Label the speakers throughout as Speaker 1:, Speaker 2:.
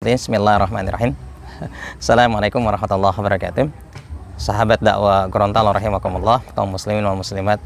Speaker 1: Bismillahirrahmanirrahim. Assalamualaikum warahmatullahi wabarakatuh. Sahabat dakwah Gorontalo rahimakumullah, kaum muslimin wal muslimat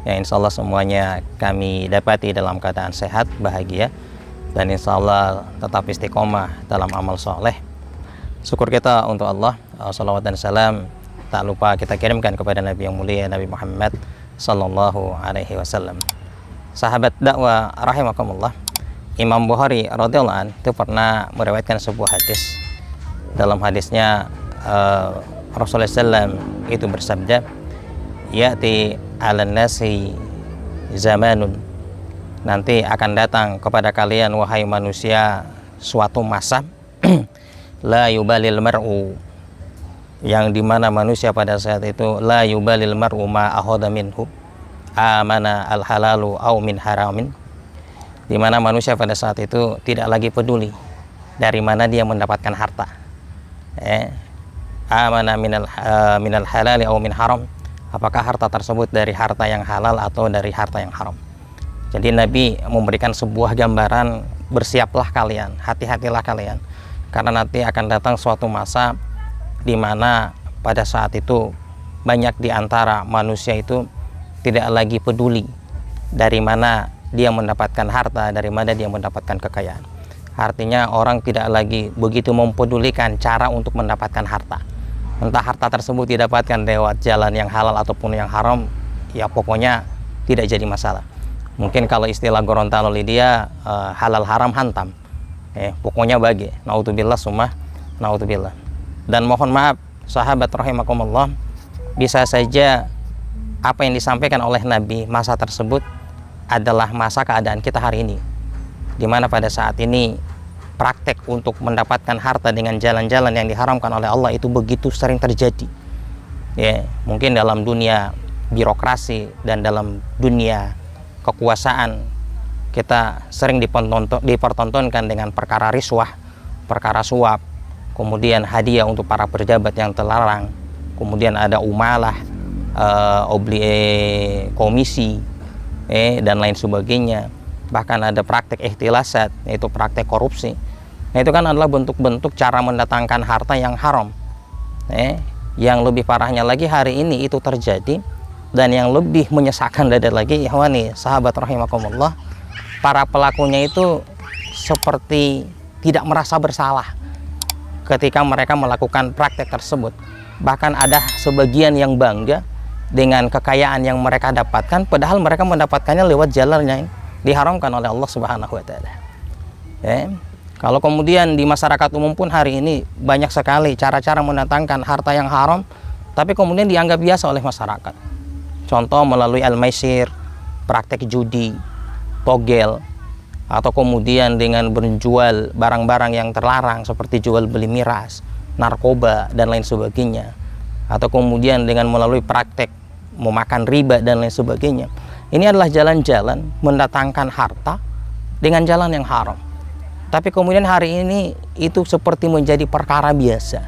Speaker 1: yang insya Allah semuanya kami dapati dalam keadaan sehat, bahagia, dan insya Allah tetap istiqomah dalam amal soleh. Syukur kita untuk Allah. Salawat dan salam tak lupa kita kirimkan kepada Nabi yang mulia, Nabi Muhammad sallallahu alaihi wasallam. Sahabat dakwah rahimakumullah, Imam Bukhari radhiyallahu anhu itu pernah meriwayatkan sebuah hadis. Dalam hadisnya Rasulullah SAW itu bersabda, ya'ti 'alan nasi zamanun, nanti akan datang kepada kalian wahai manusia suatu masa la yubalil mar'u, yang dimana manusia pada saat itu la yubalil mar'u ma akhadha minhu amana al halalu au min haramin, di mana manusia pada saat itu tidak lagi peduli dari mana dia mendapatkan harta. Amana minal halali au min haram, apakah harta tersebut dari harta yang halal atau dari harta yang haram. Jadi Nabi memberikan sebuah gambaran, bersiaplah kalian, hati-hatilah kalian, karena nanti akan datang suatu masa di mana pada saat itu banyak di antara manusia itu tidak lagi peduli dari mana dia mendapatkan harta, dari mana dia mendapatkan kekayaan. Artinya orang tidak lagi begitu mempedulikan cara untuk mendapatkan harta. Entah harta tersebut didapatkan lewat jalan yang halal ataupun yang haram, ya pokoknya tidak jadi masalah. Mungkin kalau istilah Gorontalo dia halal haram hantam. Pokoknya bagi. Naudzubillah summa naudzubillah. Dan mohon maaf sahabat rahimakumullah, bisa saja apa yang disampaikan oleh Nabi masa tersebut adalah masa keadaan kita hari ini, di mana pada saat ini praktek untuk mendapatkan harta dengan jalan-jalan yang diharamkan oleh Allah itu begitu sering terjadi. Mungkin dalam dunia birokrasi dan dalam dunia kekuasaan kita sering dipertontonkan dengan perkara riswah, perkara suap, kemudian hadiah untuk para pejabat yang terlarang, kemudian ada umalah, komisi, dan lain sebagainya. Bahkan ada praktek ikhtilasat, yaitu praktek korupsi. Nah, itu kan adalah bentuk-bentuk cara mendatangkan harta yang haram. Yang lebih parahnya lagi hari ini itu terjadi, dan yang lebih menyesakkan dada lagi, ikhwani sahabat rahimakumullah, para pelakunya itu seperti tidak merasa bersalah ketika mereka melakukan praktek tersebut. Bahkan ada sebagian yang bangga dengan kekayaan yang mereka dapatkan, padahal mereka mendapatkannya lewat jalan yang diharamkan oleh Allah Subhanahu wa Ta'ala. Kalau kemudian di masyarakat umum pun hari ini banyak sekali cara-cara mendatangkan harta yang haram, tapi kemudian dianggap biasa oleh masyarakat. Contoh melalui al-maisir, praktek judi, togel, atau kemudian dengan berjual barang-barang yang terlarang seperti jual beli miras, narkoba, dan lain sebagainya. Atau kemudian dengan melalui praktek memakan riba dan lain sebagainya. Ini adalah jalan-jalan mendatangkan harta dengan jalan yang haram. Tapi kemudian hari ini itu seperti menjadi perkara biasa,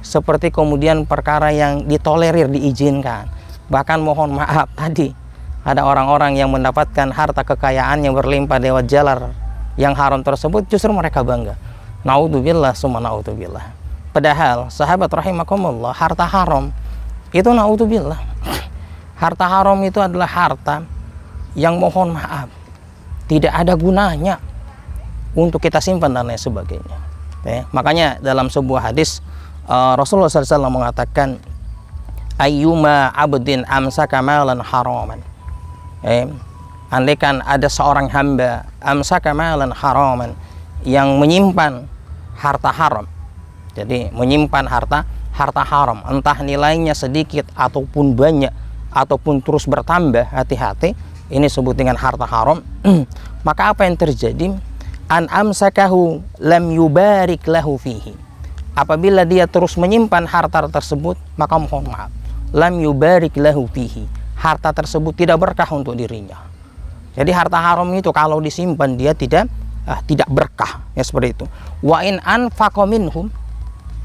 Speaker 1: seperti kemudian perkara yang ditolerir, diizinkan. Bahkan mohon maaf, tadi ada orang-orang yang mendapatkan harta kekayaan yang berlimpah lewat jalan yang haram tersebut, justru mereka bangga. Naudzubillah summa naudzubillah. Padahal sahabat rahimakumullah, harta haram itu naudzubillah, harta haram itu adalah harta yang mohon maaf tidak ada gunanya untuk kita simpan dan lain sebagainya. Makanya dalam sebuah hadis Rasulullah SAW mengatakan, ayyuma abdin amsaka malan haraman, andaikan ada seorang hamba amsaka malan haraman, yang menyimpan harta haram. Jadi menyimpan harta haram, entah nilainya sedikit ataupun banyak ataupun terus bertambah, hati-hati, ini sebut dengan harta haram. Maka apa yang terjadi? An amsakahu lam yubarik lahu fihi, apabila dia terus menyimpan harta tersebut, maka mohon maaf, lam yubarik lahu fihi, harta tersebut tidak berkah untuk dirinya. Jadi harta haram itu kalau disimpan dia tidak berkah, ya seperti itu. Wa in anfaqa minhum,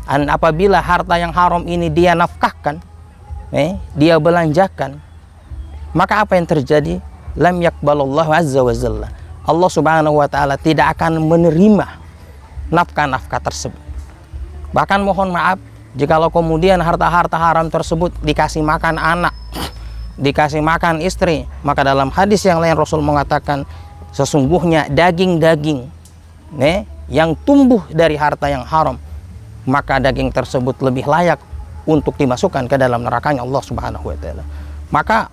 Speaker 1: apabila harta yang haram ini dia nafkahkan, dia belanjakan, maka apa yang terjadi? Lam yakbalallahu azza wa jalla, Allah subhanahu wa ta'ala tidak akan menerima nafkah-nafkah tersebut. Bahkan mohon maaf, jikalau kemudian harta-harta haram tersebut dikasih makan anak, dikasih makan istri, maka dalam hadis yang lain Rasul mengatakan sesungguhnya daging-daging yang tumbuh dari harta yang haram, maka daging tersebut lebih layak untuk dimasukkan ke dalam nerakanya Allah Subhanahu wa taala. Maka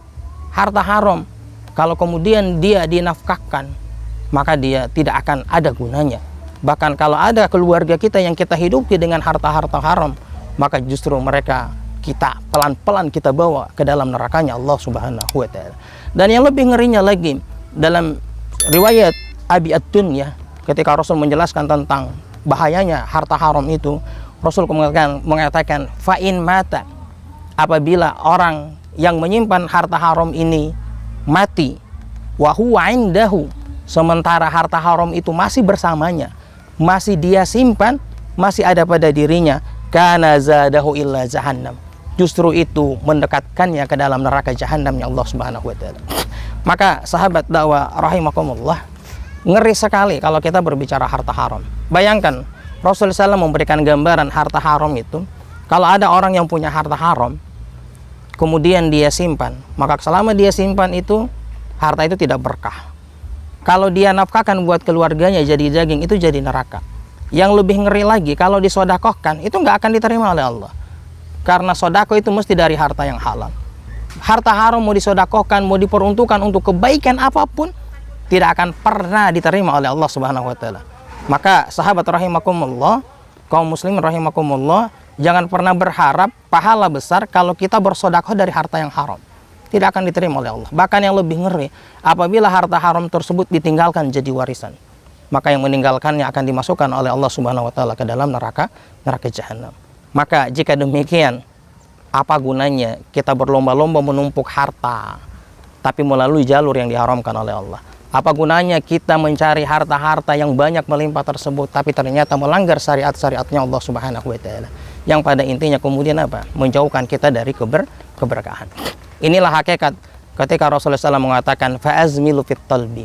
Speaker 1: harta haram kalau kemudian dia dinafkahkan, maka dia tidak akan ada gunanya. Bahkan kalau ada keluarga kita yang kita hidupi dengan harta-harta haram, maka justru mereka kita pelan-pelan kita bawa ke dalam nerakanya Allah Subhanahu wa taala. Dan yang lebih ngerinya lagi, dalam riwayat Abi Ad-Dunya, ketika Rasul menjelaskan tentang bahayanya harta haram itu, Rasul mengatakan fa in mata, apabila orang yang menyimpan harta haram ini mati, wa huwa indahu, sementara harta haram itu masih bersamanya, masih dia simpan, masih ada pada dirinya, kana zadahu illa jahannam, justru itu mendekatkannya ke dalam neraka jahanamnya Allah Subhanahu wa taala. Maka sahabat dakwah rahimakumullah, ngeri sekali kalau kita berbicara harta haram. Bayangkan Rasulullah SAW memberikan gambaran harta haram itu, kalau ada orang yang punya harta haram kemudian dia simpan, maka selama dia simpan itu harta itu tidak berkah. Kalau dia nafkahkan buat keluarganya jadi daging, itu jadi neraka. Yang lebih ngeri lagi, kalau disodakohkan itu nggak akan diterima oleh Allah, karena sodako itu mesti dari harta yang halal. Harta haram mau disodakohkan, mau diperuntukkan untuk kebaikan apapun, tidak akan pernah diterima oleh Allah Subhanahu wa taala. Maka sahabat rahimakumullah, kaum muslimin rahimakumullah, jangan pernah berharap pahala besar kalau kita bersodakoh dari harta yang haram. Tidak akan diterima oleh Allah. Bahkan yang lebih ngeri, apabila harta haram tersebut ditinggalkan jadi warisan, maka yang meninggalkannya akan dimasukkan oleh Allah Subhanahu wa taala ke dalam neraka jahanam. Maka jika demikian, apa gunanya kita berlomba-lomba menumpuk harta tapi melalui jalur yang diharamkan oleh Allah? Apa gunanya kita mencari harta-harta yang banyak melimpah tersebut tapi ternyata melanggar syariat-syariatnya Allah Subhanahu wa taala, yang pada intinya kemudian apa? Menjauhkan kita dari keberkahan. Inilah hakikat ketika Rasulullah SAW mengatakan fa'azmilu fit talbi.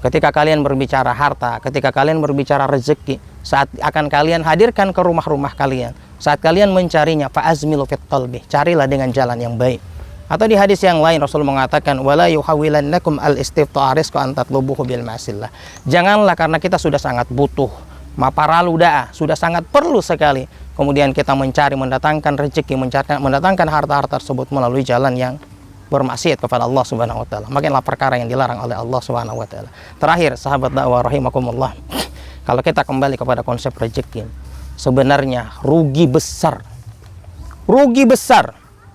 Speaker 1: Ketika kalian berbicara harta, ketika kalian berbicara rezeki, saat akan kalian hadirkan ke rumah-rumah kalian, saat kalian mencarinya, fa'azmilu fit talbi, carilah dengan jalan yang baik. Atau di hadis yang lain Rasul mengatakan wala yuhawilannakum al-istifta'a rizqa an tatlubuhu bil ma'sillah. Janganlah karena kita sudah sangat butuh, maparalu da'ah, sudah sangat perlu sekali, kemudian kita mencari mendatangkan rezeki, mendatangkan harta-harta tersebut melalui jalan yang bermaksiat kepada Allah Subhanahu wa taala. Makinlah perkara yang dilarang oleh Allah Subhanahu wa taala. Terakhir sahabat dakwah rahimakumullah, kalau kita kembali kepada konsep rezeki, sebenarnya rugi besar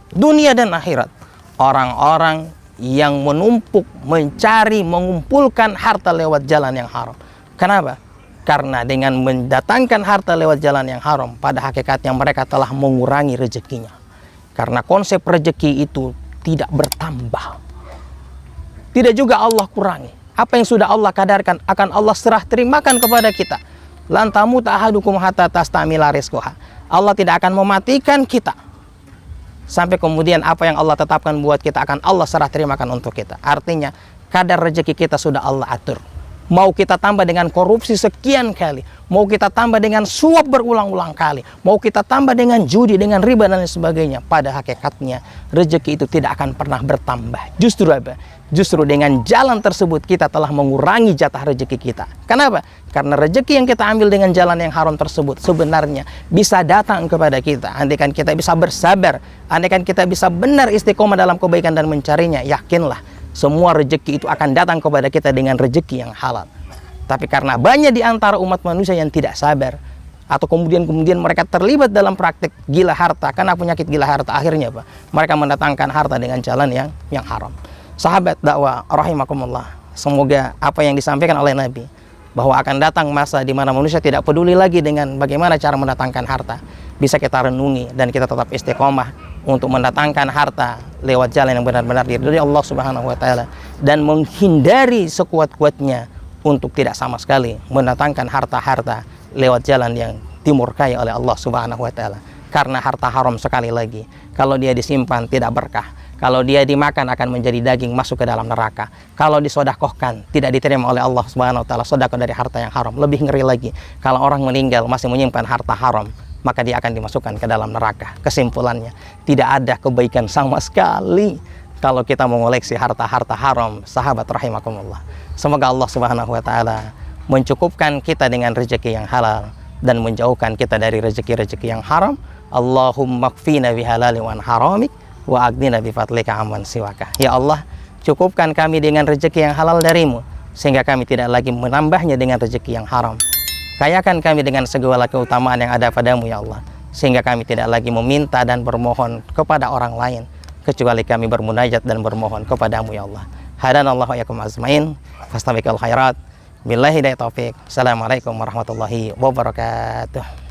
Speaker 1: dunia dan akhirat orang-orang yang menumpuk, mencari, mengumpulkan harta lewat jalan yang haram. Kenapa? Karena dengan mendatangkan harta lewat jalan yang haram, pada hakikatnya mereka telah mengurangi rezekinya. Karena konsep rezeki itu tidak bertambah, tidak juga Allah kurangi. Apa yang sudah Allah kadarkan akan Allah serah terimakan kepada kita. Lan tamuta ahadukum hatta tastamila rizqaha. Allah tidak akan mematikan kita sampai kemudian apa yang Allah tetapkan buat kita akan Allah serah terimakan untuk kita. Artinya kadar rezeki kita sudah Allah atur. Mau kita tambah dengan korupsi sekian kali, mau kita tambah dengan suap berulang-ulang kali, mau kita tambah dengan judi, dengan riba dan lain sebagainya, pada hakikatnya rezeki itu tidak akan pernah bertambah. Justru apa? Justru dengan jalan tersebut kita telah mengurangi jatah rezeki kita. Kenapa? Karena rezeki yang kita ambil dengan jalan yang haram tersebut sebenarnya bisa datang kepada kita andaikan kita bisa bersabar, andaikan kita bisa benar istiqomah dalam kebaikan dan mencarinya. Yakinlah semua rezeki itu akan datang kepada kita dengan rezeki yang halal. Tapi karena banyak di antara umat manusia yang tidak sabar, atau kemudian mereka terlibat dalam praktik gila harta, karena penyakit gila harta, akhirnya apa? Mereka mendatangkan harta dengan jalan yang haram. Sahabat dakwah rahimakumullah, semoga apa yang disampaikan oleh Nabi bahwa akan datang masa di mana manusia tidak peduli lagi dengan bagaimana cara mendatangkan harta, bisa kita renungi dan kita tetap istiqomah untuk mendatangkan harta lewat jalan yang benar-benar diridhoi Allah Subhanahu wa taala, dan menghindari sekuat-kuatnya untuk tidak sama sekali mendatangkan harta-harta lewat jalan yang dimurkai oleh Allah Subhanahu wa taala. Karena harta haram sekali lagi, kalau dia disimpan tidak berkah. Kalau dia dimakan akan menjadi daging masuk ke dalam neraka. Kalau disodakohkan tidak diterima oleh Allah Subhanahu wa taala sedekah dari harta yang haram. Lebih ngeri lagi, kalau orang meninggal masih menyimpan harta haram, maka dia akan dimasukkan ke dalam neraka. Kesimpulannya, tidak ada kebaikan sama sekali kalau kita mengoleksi harta-harta haram, sahabat rahimakumullah. Semoga Allah Subhanahu wa taala mencukupkan kita dengan rezeki yang halal dan menjauhkan kita dari rezeki-rezeki yang haram. Allahumma kfina bihalali wa haramik wa aghnina bi fadlika amman siwaka. Ya Allah, cukupkan kami dengan rezeki yang halal darimu sehingga kami tidak lagi menambahnya dengan rezeki yang haram. Kayakan kami dengan segala keutamaan yang ada padamu ya Allah, sehingga kami tidak lagi meminta dan bermohon kepada orang lain kecuali kami bermunajat dan bermohon kepadamu ya Allah. Hadanallahu wa yakum azmain, fastabiqul khairat. Billahi hidayah taufik. Assalamualaikum warahmatullahi wabarakatuh.